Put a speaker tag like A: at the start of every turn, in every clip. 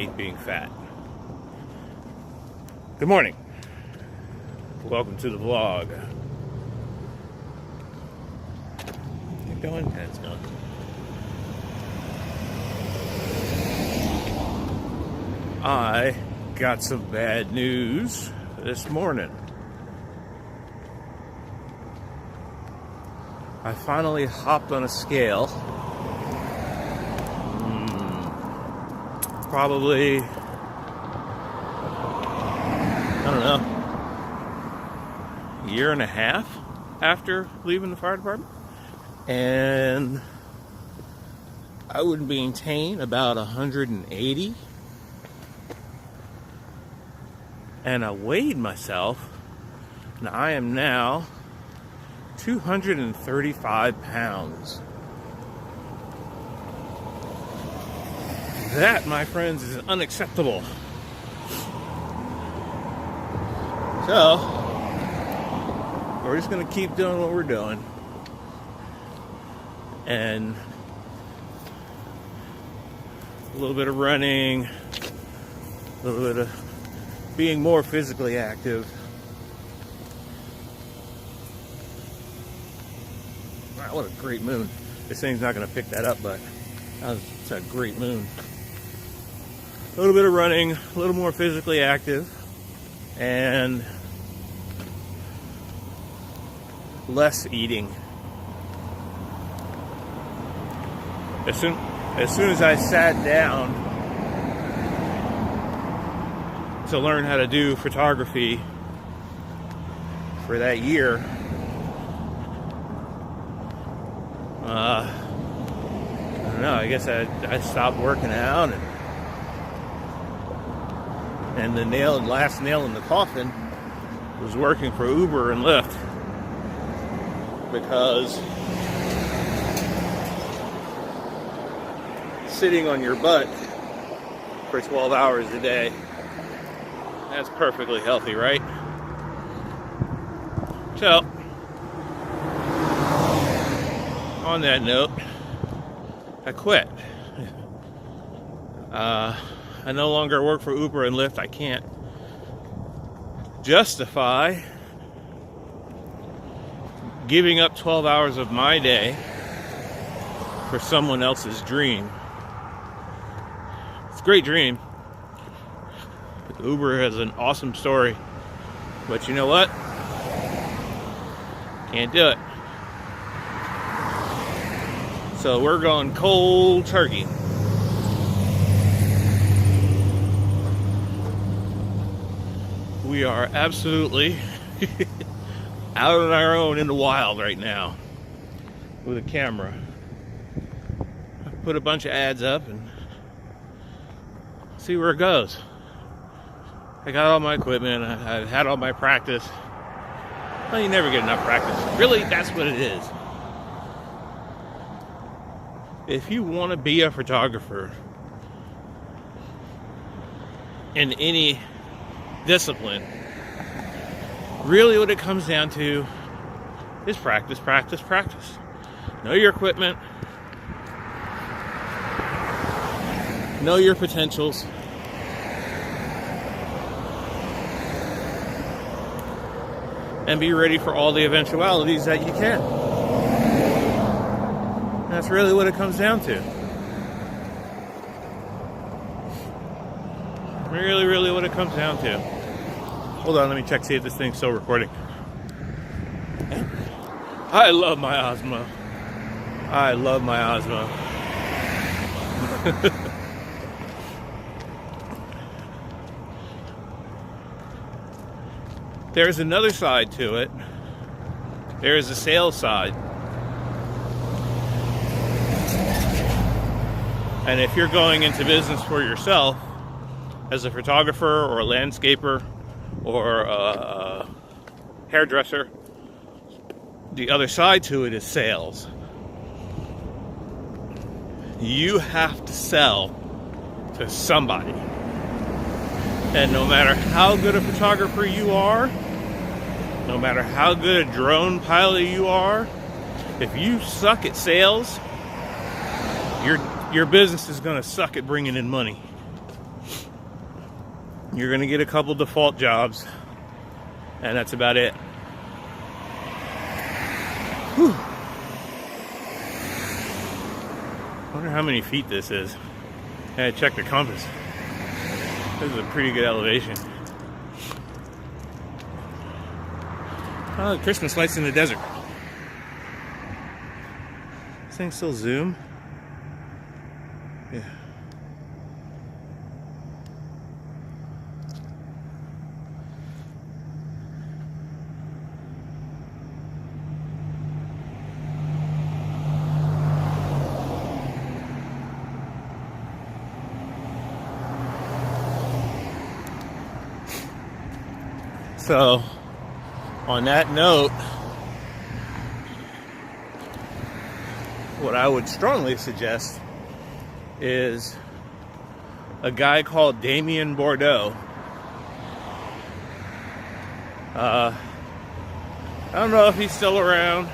A: hate being fat. Good morning. Welcome to the vlog. Keep going? Yeah, it's going. I got some bad news this morning. I finally hopped on a scale. Probably, I don't know, a year and a half after leaving the fire department. And I would maintain about 180. And I weighed myself, and I am now 235 pounds. That, my friends, is unacceptable. So, we're just going to keep doing what we're doing. And a little bit of running, a little bit of being more physically active. Wow, what a great moon. This thing's not going to pick that up, but it's a great moon. A little bit of running, a little more physically active, and less eating. As soon as I sat down to learn how to do photography for that year, I don't know, I guess I stopped working out, and the last nail in the coffin was working for Uber and Lyft, because sitting on your butt for 12 hours a day, that's perfectly healthy, right? So, on that note, I quit. I no longer work for Uber and Lyft. I can't justify giving up 12 hours of my day for someone else's dream. It's a great dream. Uber has an awesome story. But you know what? Can't do it. So we're going cold turkey. We are absolutely out on our own in the wild right now with a camera. I put a bunch of ads up and see where it goes. I got all my equipment. I've had all my practice. Well, you never get enough practice. Really, that's what it is. If you want to be a photographer in any discipline, really what it comes down to is practice, practice, practice. Know your equipment. Know your potentials. And be ready for all the eventualities that you can. That's really what it comes down to. Really what it comes down to. Hold on, let me check, see if this thing's still recording. I love my Osmo. I love my Osmo. There's another side to it. There is a sales side. And if you're going into business for yourself, as a photographer or a landscaper or a hairdresser, the other side to it is sales. You have to sell to somebody. And no matter how good a photographer you are, no matter how good a drone pilot you are, if you suck at sales, your business is going to suck at bringing in money. You're going to get a couple default jobs, and that's about it. Whew. Wonder how many feet this is. I had to check the compass. This is a pretty good elevation. Oh, the Christmas lights in the desert. This thing still zoom? Yeah. So, on that note, what I would strongly suggest is a guy called Damien Bordeaux. I don't know if he's still around.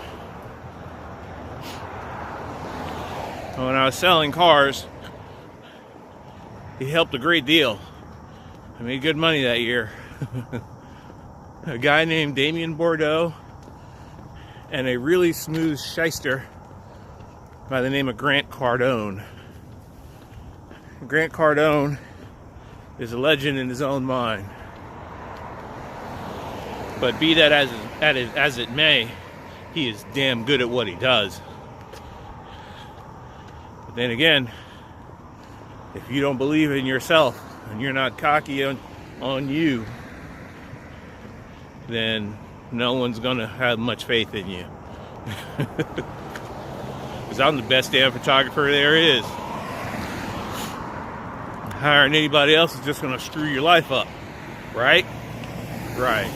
A: When I was selling cars, he helped a great deal. I made good money that year. A guy named Damien Bordeaux and a really smooth shyster by the name of Grant Cardone. Grant Cardone is a legend in his own mind. But be that as it may, he is damn good at what he does. But then again, if you don't believe in yourself and you're not cocky on you, then no one's gonna have much faith in you. Because I'm the best damn photographer there is. Hiring anybody else is just gonna screw your life up, right? Right.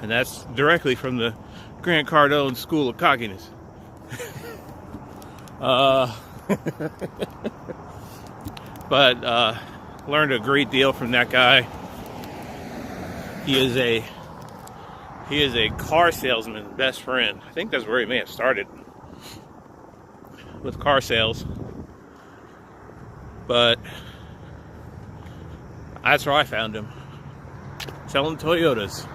A: And that's directly from the Grant Cardone School of Cockiness. But learned a great deal from that guy. He is a car salesman's best friend. I think that's where he may have started, with car sales. But that's where I found him, selling Toyotas.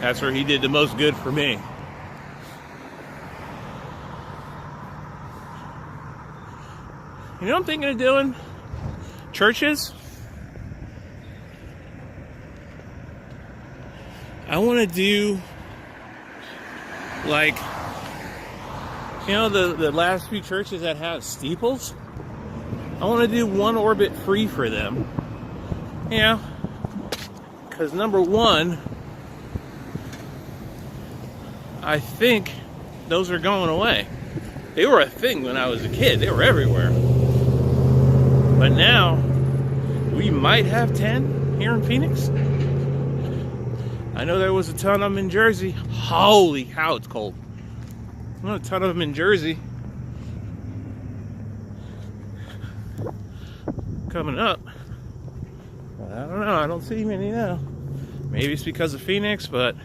A: That's where he did the most good for me. You know what I'm thinking of doing? Churches. I want to do, like, you know, the last few churches that have steeples? I want to do one orbit free for them. You know? Because number one, I think those are going away. They were a thing when I was a kid. They were everywhere. But now, we might have 10 here in Phoenix. I know there was a ton of them in Jersey. Holy cow, it's cold. I know a ton of them in Jersey. Coming up. I don't know, I don't see many now. Maybe it's because of Phoenix, but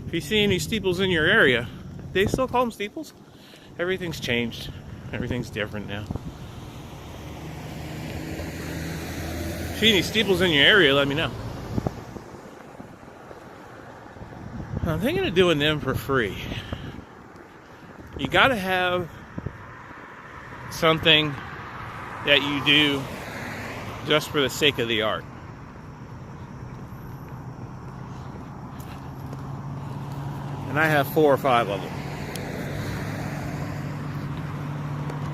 A: if you see any steeples in your area, they still call them steeples? Everything's changed. Everything's different now. If you see any steeples in your area, let me know. I'm thinking of doing them for free. You gotta have something that you do just for the sake of the art. And I have 4 or 5 of them.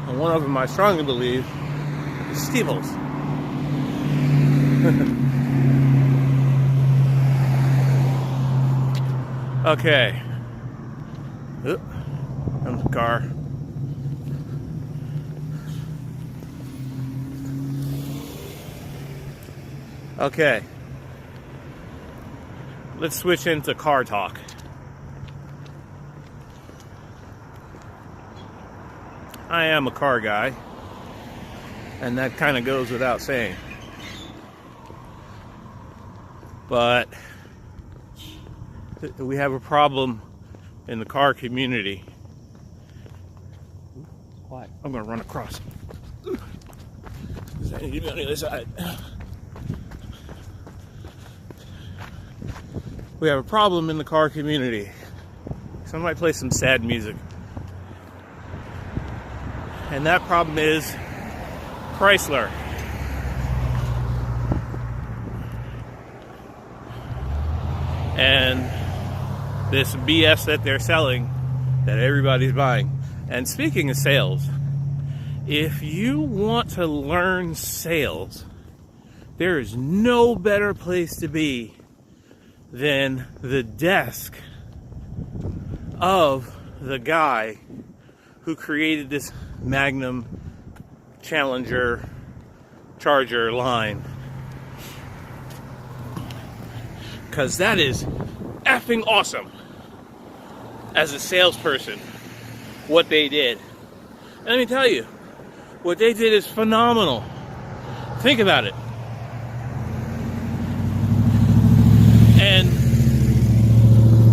A: And one of them I strongly believe is steeples. Okay. Oop. Comes the car. Okay. Let's switch into car talk. I am a car guy, and that kind of goes without saying. But we have a problem in the car community. Why? I'm gonna run across. I need to be on the other side. We have a problem in the car community. Somebody play some sad music. And that problem is Chrysler. And this BS that they're selling that everybody's buying. And speaking of sales, if you want to learn sales, there is no better place to be than the desk of the guy who created this Magnum Challenger Charger line. Because that is effing awesome as a salesperson, what they did. And let me tell you, what they did is phenomenal. Think about it. And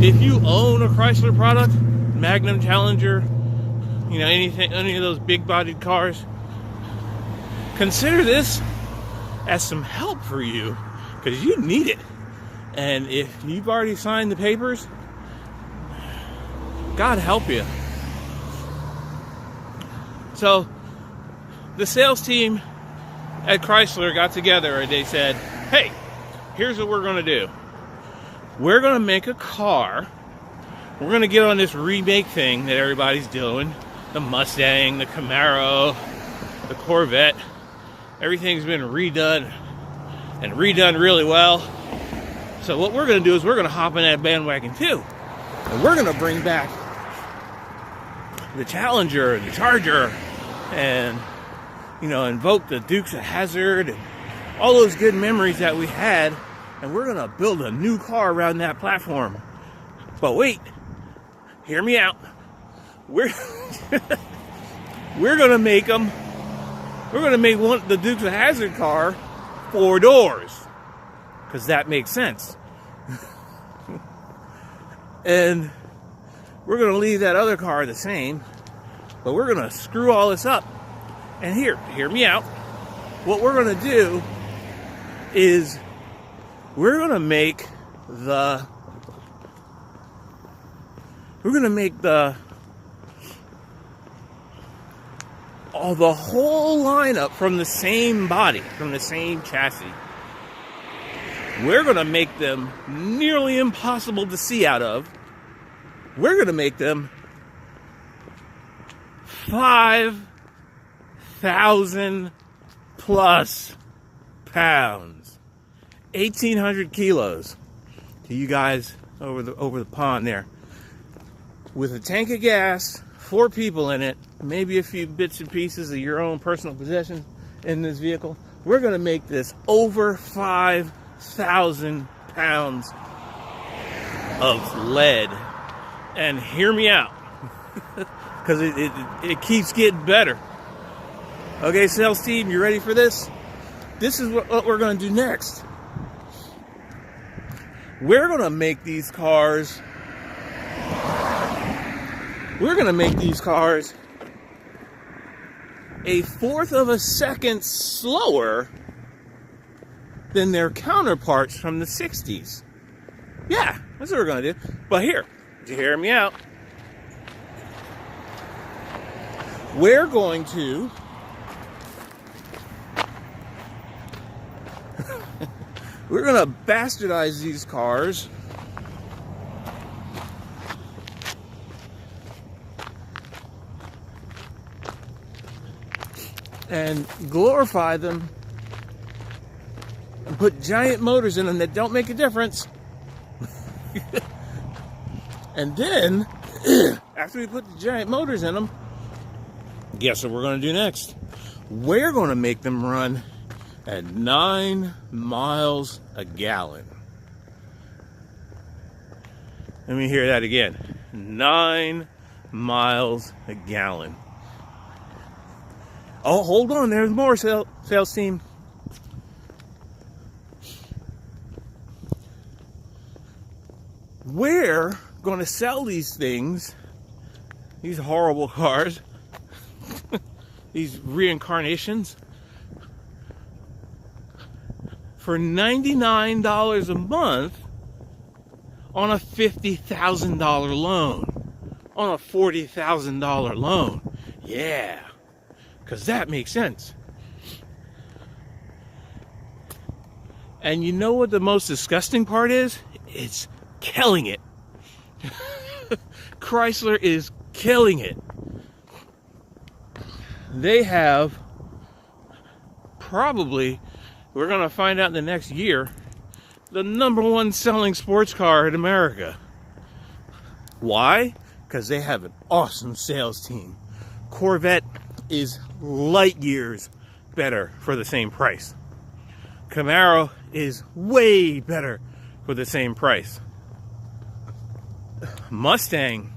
A: if you own a Chrysler product, Magnum, Challenger, you know, anything, any of those big-bodied cars, consider this as some help for you, because you need it. And if you've already signed the papers, God help you. So the sales team at Chrysler got together and they said, hey, here's what we're going to do. We're going to make a car. We're going to get on this remake thing that everybody's doing. The Mustang, the Camaro, the Corvette. Everything's been redone and redone really well. So what we're going to do is we're going to hop in that bandwagon too. And we're going to bring back the Challenger and the Charger and, you know, invoke the Dukes of Hazzard and all those good memories that we had. And we're going to build a new car around that platform. But wait, hear me out. We're going to make them. We're going to make the Dukes of Hazzard car 4 doors. Because that makes sense. And we're going to leave that other car the same. But we're going to screw all this up. And hear me out. What we're going to do is we're going to make the whole lineup from the same body, from the same chassis. We're going to make them nearly impossible to see out of. We're going to make them 5,000 plus pounds, 1,800 kilos to you guys over the pond there, with a tank of gas, 4 people in it, maybe a few bits and pieces of your own personal possessions in this vehicle. We're going to make this over 5,000 pounds of lead. And hear me out, because it keeps getting better. Okay, sales team, you ready for this? This is what we're going to do next. We're going to make these cars. We're going to make these cars 1/4 of a second slower than their counterparts from the 60s. Yeah, that's what we're going to do. But here, did you hear me out? We're going to bastardize these cars and glorify them and put giant motors in them that don't make a difference. And then, after we put the giant motors in them, guess what we're going to do next? We're going to make them run at 9 miles a gallon. Let me hear that again. 9 miles a gallon. Oh, hold on. There's more, sales team. We're going to sell these things, these horrible cars, these reincarnations, for $99 a month on a $50,000 loan, on a $40,000 loan. Yeah, because that makes sense. And you know what the most disgusting part is? It's killing it. Chrysler is killing it. They have probably, we're going to find out in the next year, the #1 selling sports car in America. Why? Because they have an awesome sales team. Corvette is light years better for the same price. Camaro is way better for the same price. Mustang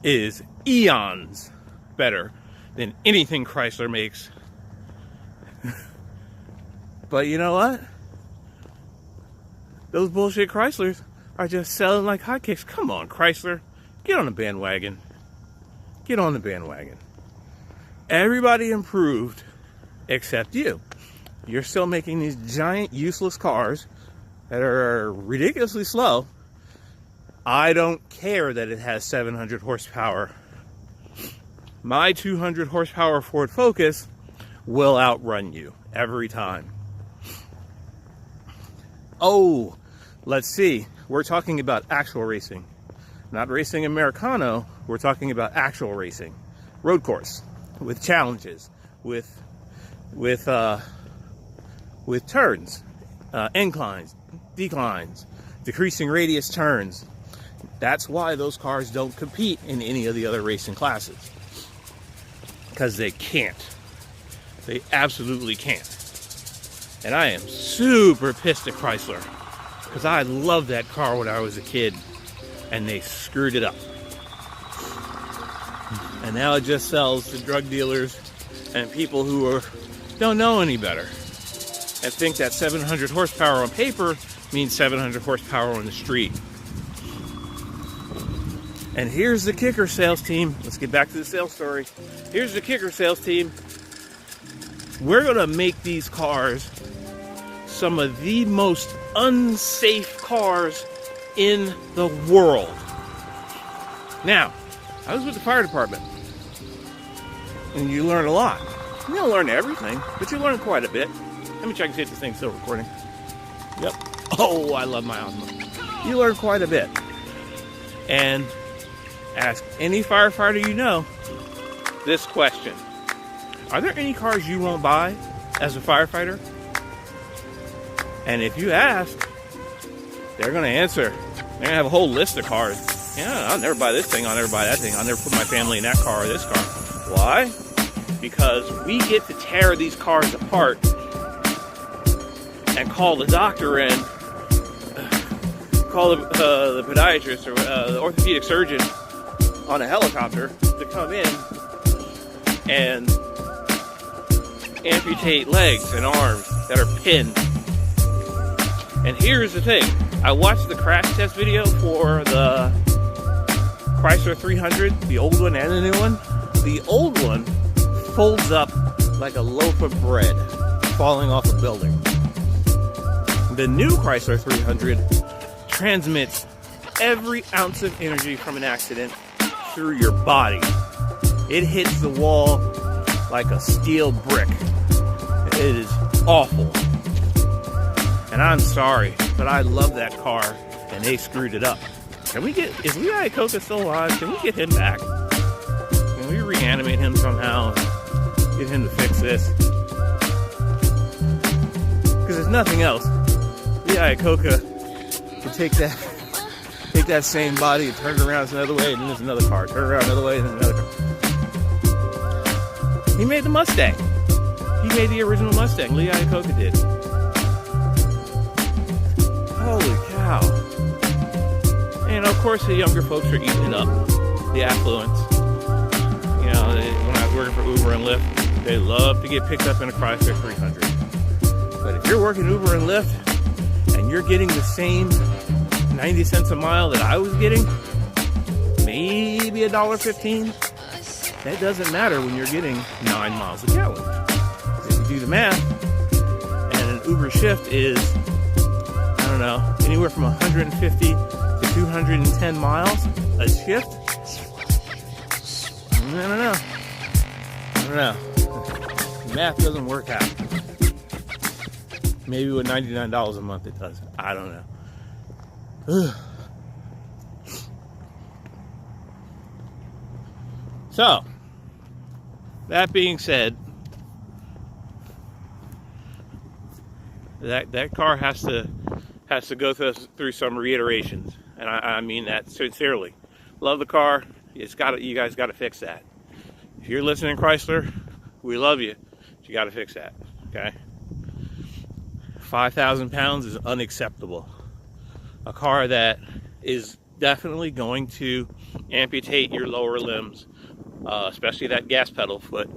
A: is eons better than anything Chrysler makes. But you know what? Those bullshit Chryslers are just selling like hotcakes. Come on, Chrysler. Get on the bandwagon. Get on the bandwagon. Everybody improved except you. You're still making these giant useless cars that are ridiculously slow. I don't care that it has 700 horsepower. My 200 horsepower Ford Focus will outrun you every time. Oh, let's see. We're talking about actual racing. Not racing Americano. We're talking about actual racing. Road course. With challenges. With turns. Inclines. Declines. Decreasing radius turns. That's why those cars don't compete in any of the other racing classes. Because they can't. They absolutely can't. And I am super pissed at Chrysler. Because I loved that car when I was a kid. And they screwed it up. And now it just sells to drug dealers and people who don't know any better. And think that 700 horsepower on paper means 700 horsepower on the street. And here's the kicker, sales team. Let's get back to the sales story. Here's the kicker, sales team. We're going to make these cars some of the most unsafe cars in the world. Now, I was with the fire department. And you learn a lot. You don't learn everything, but you learn quite a bit. Let me check and see if this thing's still recording. Yep. Oh, I love my Osmo. You learn quite a bit. And ask any firefighter you know this question. Are there any cars you won't buy as a firefighter? And if you ask, they're going to answer. They're going to have a whole list of cars. Yeah, I'll never buy this thing. I'll never buy that thing. I'll never put my family in that car or this car. Why? Because we get to tear these cars apart and call the doctor in, call the podiatrist or the orthopedic surgeon on a helicopter to come in and amputate legs and arms that are pinned. And here's the thing. I watched the crash test video for the Chrysler 300, the old one and the new one. The old one folds up like a loaf of bread falling off a building. The new Chrysler 300 transmits every ounce of energy from an accident through your body. It hits the wall like a steel brick. It is awful. And I'm sorry, but I love that car, and they screwed it up. Is Lee Iacocca still alive? Can we get him back? Can we reanimate him somehow and get him to fix this? Because there's nothing else. Lee Iacocca can take that same body and turn it around another way, and then there's another car. Turn it around another way, and then another car. He made the Mustang. He made the original Mustang. Lee Iacocca did. Holy cow. And of course the younger folks are eating it up. The affluents. You know, when I was working for Uber and Lyft, they love to get picked up in a Chrysler 300. But if you're working Uber and Lyft and you're getting the same 90 cents a mile that I was getting, maybe $1.15, That doesn't matter when you're getting 9 miles a gallon. If you do the math, and an Uber shift is, I don't know, anywhere from 150 to 210 miles a shift. I don't know. Math doesn't work out. Maybe with $99 a month it does. I don't know. Ugh. So, that being said, that car has to go through some reiterations, and I mean that sincerely. Love the car. You guys got to fix that. If you're listening, Chrysler, we love you. But you got to fix that. Okay. 5,000 pounds is unacceptable. A car that is definitely going to amputate your lower limbs, especially that gas pedal foot.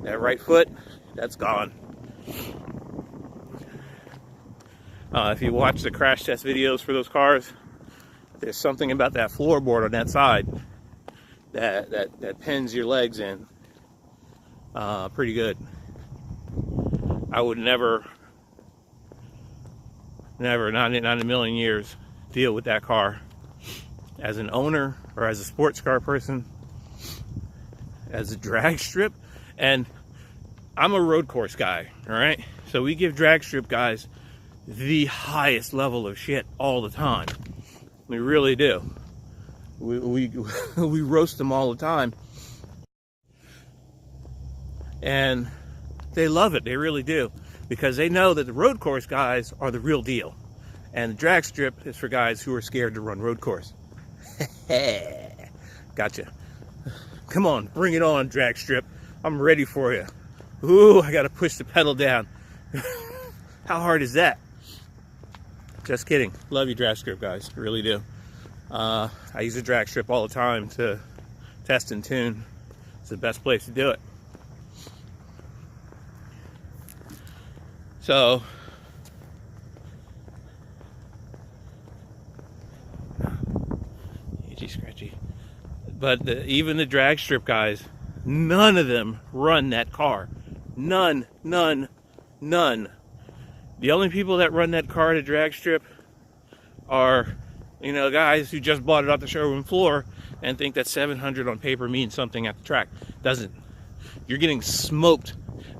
A: That right foot, that's gone. If you watch the crash test videos for those cars, there's something about that floorboard on that side that pins your legs in pretty good. I would never, not in a million years, deal with that car as an owner or as a sports car person, as a drag strip. And I'm a road course guy, all right? So we give drag strip guys the highest level of shit all the time. We really do. We roast them all the time. And they love it, they really do. Because they know that the road course guys are the real deal. And the drag strip is for guys who are scared to run road course. Gotcha. Come on, bring it on, drag strip. I'm ready for you. Ooh, I gotta push the pedal down. How hard is that? Just kidding. Love you, drag strip guys. I really do. I use a drag strip all the time to test and tune. It's the best place to do it. So, itchy scratchy. But even the drag strip guys, none of them run that car. None. The only people that run that car to drag strip are, guys who just bought it off the showroom floor and think that 700 on paper means something at the track. Doesn't. You're getting smoked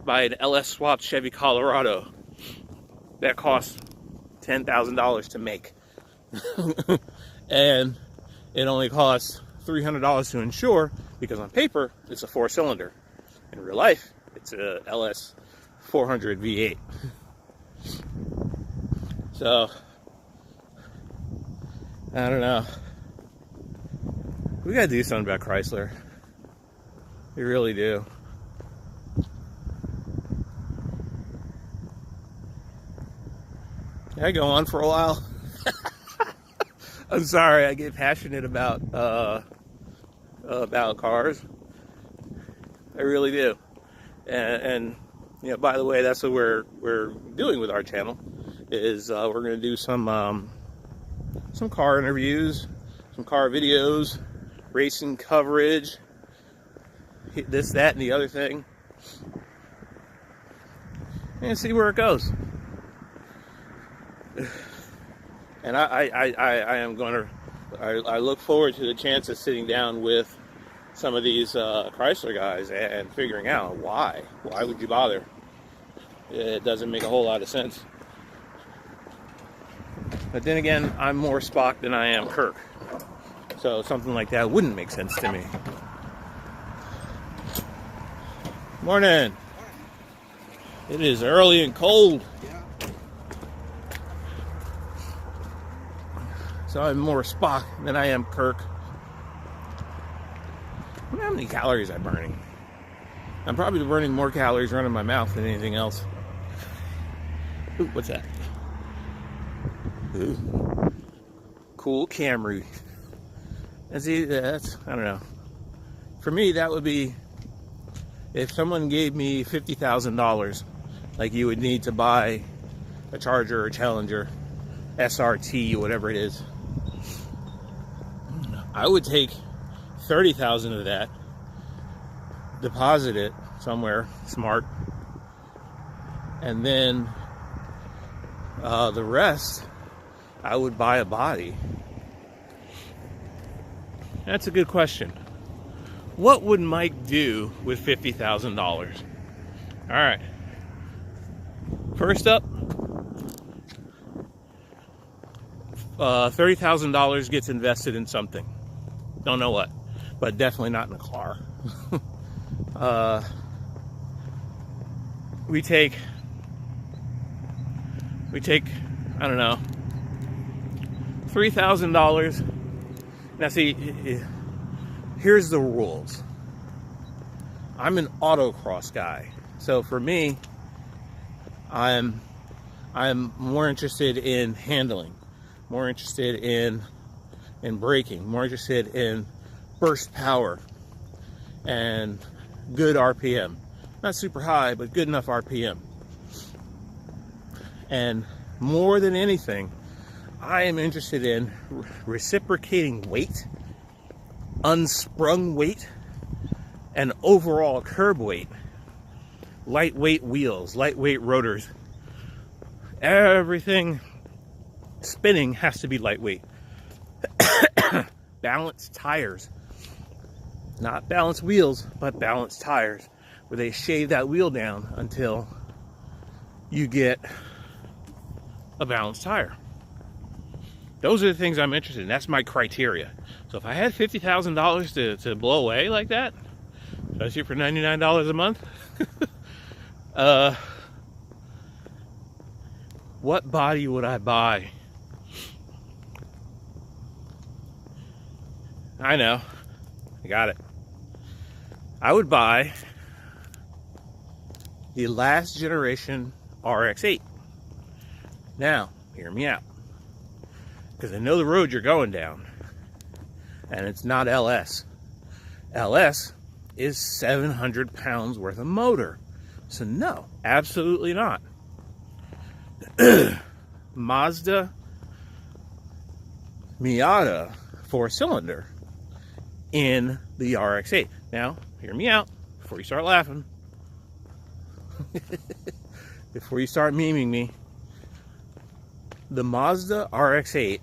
A: by an LS swapped Chevy Colorado that costs $10,000 to make. And it only costs $300 to insure, because on paper it's a 4-cylinder. In real life, it's a LS 400 V8. So, I don't know. We gotta do something about Chrysler. We really do. Can I go on for a while? I'm sorry, I get passionate about cars. I really do. And by the way, that's what we're doing with our channel. Is we're going to do some car interviews, some car videos, racing coverage, this, that, and the other thing, and see where it goes. And I am going to. I look forward to the chance of sitting down with some of these Chrysler guys and figuring out why. Why would you bother? It doesn't make a whole lot of sense. But then again, I'm more Spock than I am Kirk. So something like that wouldn't make sense to me. Morning. It is early and cold. So I'm more Spock than I am Kirk. I wonder how many calories I'm burning. I'm probably burning more calories running my mouth than anything else. Ooh, what's that? Ooh. Cool Camry. And see, that's, I don't know. For me, that would be if someone gave me $50,000, like you would need to buy a Charger or Challenger, SRT, whatever it is. I would take 30,000 of that deposit it somewhere smart, and then the rest I would buy a body. That's a good question. What would Mike do with $50,000? All right. First up, $30,000 gets invested in something. Don't know what, but definitely not in a car. We take, I don't know, $3,000. Now see, here's the rules. I'm an autocross guy, so for me, I'm more interested in handling, more interested in braking, more interested in burst power and good RPM. Not super high, but good enough RPM. And more than anything, I am interested in reciprocating weight, unsprung weight, and overall curb weight. Lightweight wheels, lightweight rotors. Everything spinning has to be lightweight. Balanced tires. Not balanced wheels, but balanced tires, where they shave that wheel down until you get a balanced tire. Those are the things I'm interested in. That's my criteria. So if I had $50,000 to blow away like that, especially for $99 a month, what body would I buy? I know. I got it. I would buy the last generation RX-8. Now, hear me out. Because I know the road you're going down. And it's not LS. LS is 700 pounds worth of motor. So no, absolutely not. Mazda Miata 4-cylinder in the RX-8. Now, hear me out before you start laughing. Before you start memeing me. The Mazda RX-8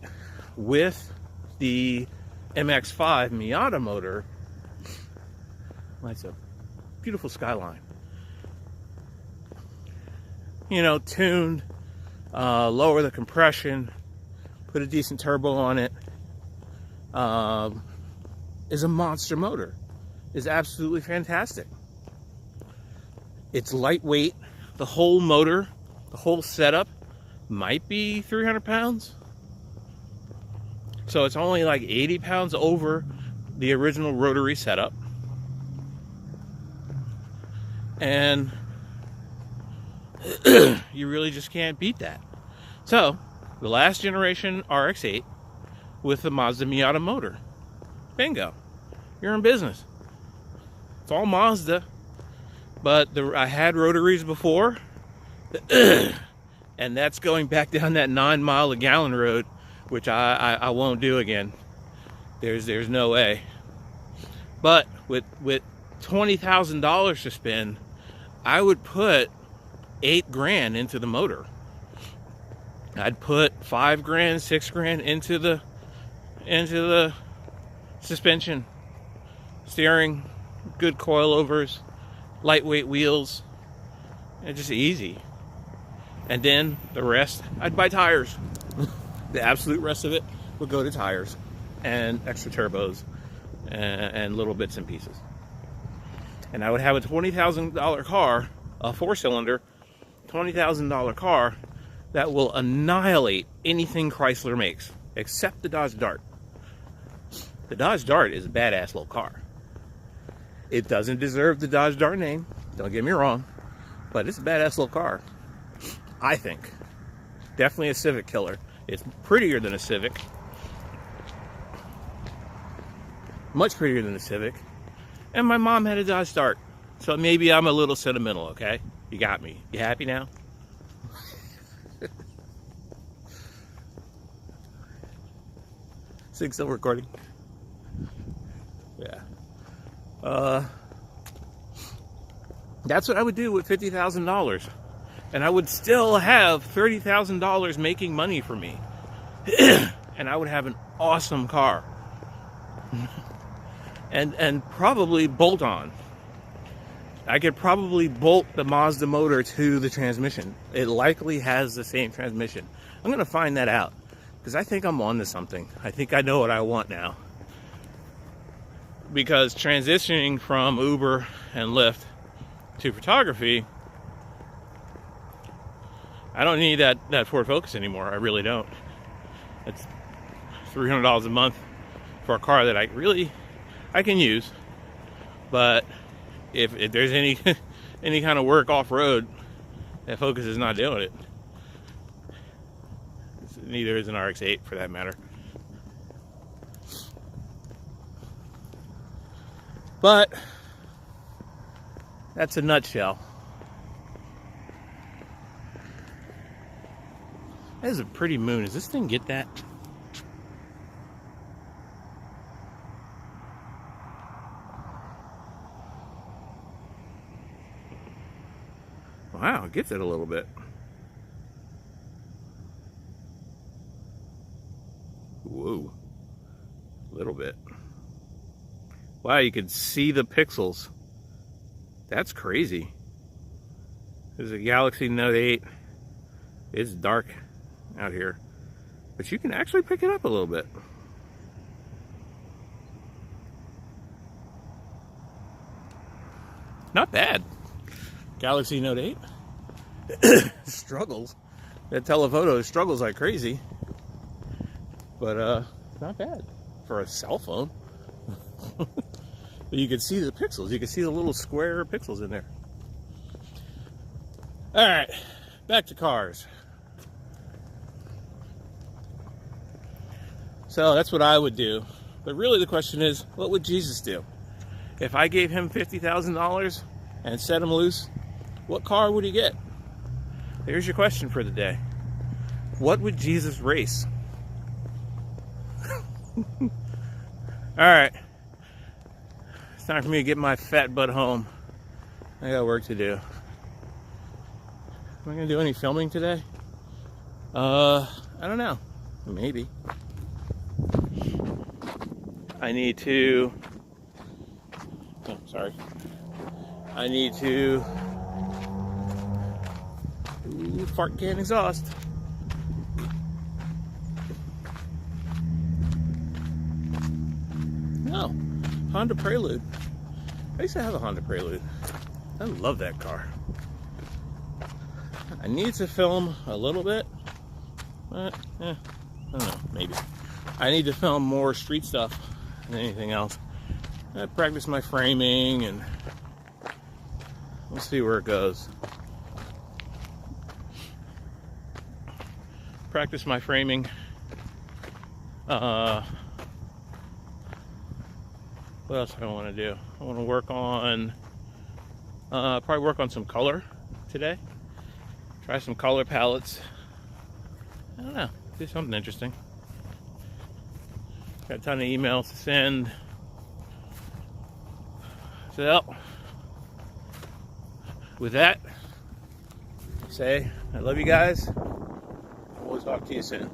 A: with the MX-5 Miata motor, that's a beautiful Skyline. You know, tuned, lower the compression, put a decent turbo on it, is a monster motor. Is absolutely fantastic. It's lightweight. The whole motor, the whole setup might be 300 pounds. So it's only like 80 pounds over the original rotary setup. And you really just can't beat that. So, the last generation RX-8 with the Mazda Miata motor. Bingo. You're in business. It's all Mazda. But I had rotaries before. And that's going back down that 9 mile a gallon road, which I won't do again. There's no way. But with $20,000 to spend, I would put $8,000 into the motor. I'd put $5,000, $6,000 into the suspension, steering, good coilovers, lightweight wheels, and just easy. And then the rest, I'd buy tires. The absolute rest of it would go to tires and extra turbos and little bits and pieces. And I would have a $20,000 car, a 4-cylinder, $20,000 car that will annihilate anything Chrysler makes, except the Dodge Dart. The Dodge Dart is a badass little car. It doesn't deserve the Dodge Dart name, don't get me wrong, but it's a badass little car. I think. Definitely a Civic killer. It's prettier than a Civic. Much prettier than a Civic. And my mom had a Dodge Dart. So maybe I'm a little sentimental, okay? You got me. You happy now? Sig still recording? Yeah. That's what I would do with $50,000. And I would still have $30,000 making money for me. And I would have an awesome car. And probably bolt on. I could probably bolt the Mazda motor to the transmission. It likely has the same transmission. I'm going to find that out because I think I'm on to something. I think I know what I want now. Because transitioning from Uber and Lyft to photography, I don't need that Ford Focus anymore. I really don't. It's $300 a month for a car that I can use. But if there's any kind of work off-road, that Focus is not doing it. Neither is an RX-8 for that matter. But that's a nutshell. That is a pretty moon. Does this thing get that? Wow, it gets it a little bit. Whoa. A little bit. Wow, you can see the pixels. That's crazy. There's a Galaxy Note 8. It's dark out here, but you can actually pick it up a little bit. Not bad. Galaxy Note 8 struggles. That telephoto struggles like crazy, but not bad for a cell phone. But you can see the pixels. You can see the little square pixels in there. All right, back to cars. So that's what I would do. But really the question is, what would Jesus do? If I gave him $50,000 and set him loose, what car would he get? Here's your question for the day. What would Jesus race? All right. It's time for me to get my fat butt home. I got work to do. Am I gonna do any filming today? I don't know. Maybe. I need to... Oh, sorry. I need to... Ooh, fart can exhaust. No. Honda Prelude. I used to have a Honda Prelude. I love that car. I need to film a little bit. But, I don't know, maybe. I need to film more street stuff than anything else. I practice my framing and we'll see where it goes. Practice my framing. What else do I want to do? I want to work on, probably work on some color today. Try some color palettes. I don't know, do something interesting. Got a ton of emails to send. So, with that, say I love you guys. We'll talk to you soon.